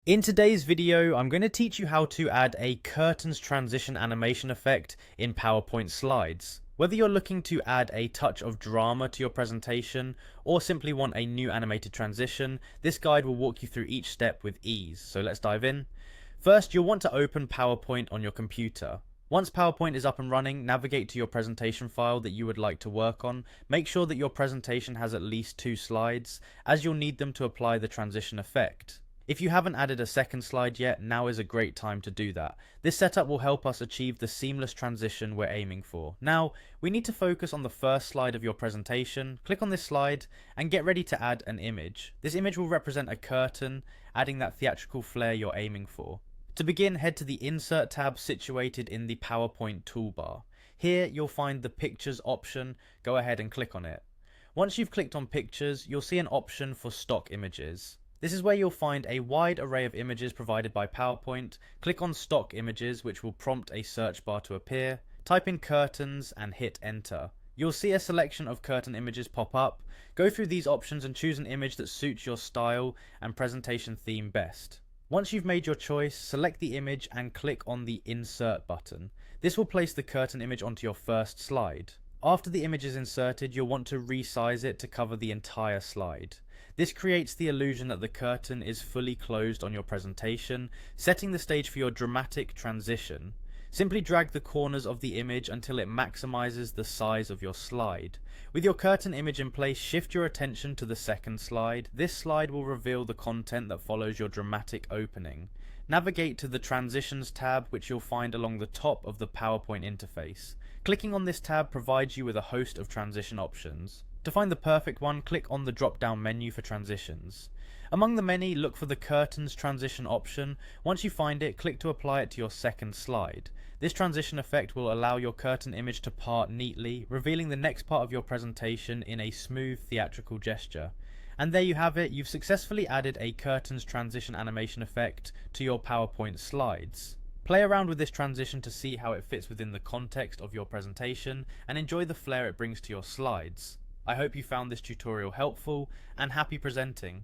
In today's video, I'm going to teach you how to add a curtains transition animation effect in PowerPoint slides. Whether you're looking to add a touch of drama to your presentation or simply want a new animated transition, this guide will walk you through each step with ease. So let's dive in. First, you'll want to open PowerPoint on your computer. Once PowerPoint is up and running, navigate to your presentation file that you would like to work on. Make sure that your presentation has at least 2 slides, as you'll need them to apply the transition effect. If you haven't added a second slide yet, now is a great time to do that. This setup will help us achieve the seamless transition we're aiming for. Now, we need to focus on the first slide of your presentation. Click on this slide and get ready to add an image. This image will represent a curtain, adding that theatrical flair you're aiming for. To begin, head to the Insert tab situated in the PowerPoint toolbar. Here, you'll find the Pictures option. Go ahead and click on it. Once you've clicked on Pictures, you'll see an option for Stock Images. This is where you'll find a wide array of images provided by PowerPoint. Click on Stock Images, which will prompt a search bar to appear. Type in curtains and hit enter. You'll see a selection of curtain images pop up. Go through these options and choose an image that suits your style and presentation theme best. Once you've made your choice, select the image and click on the Insert button. This will place the curtain image onto your first slide. After the image is inserted, you'll want to resize it to cover the entire slide. This creates the illusion that the curtain is fully closed on your presentation, setting the stage for your dramatic transition. Simply drag the corners of the image until it maximizes the size of your slide. With your curtain image in place, shift your attention to the second slide. This slide will reveal the content that follows your dramatic opening. Navigate to the Transitions tab, which you'll find along the top of the PowerPoint interface. Clicking on this tab provides you with a host of transition options. To find the perfect one, click on the drop-down menu for transitions. Among the many, look for the curtains transition option. Once you find it, click to apply it to your second slide. This transition effect will allow your curtain image to part neatly, revealing the next part of your presentation in a smooth theatrical gesture. And there you have it, you've successfully added a curtains transition animation effect to your PowerPoint slides. Play around with this transition to see how it fits within the context of your presentation and enjoy the flair it brings to your slides. I hope you found this tutorial helpful and happy presenting.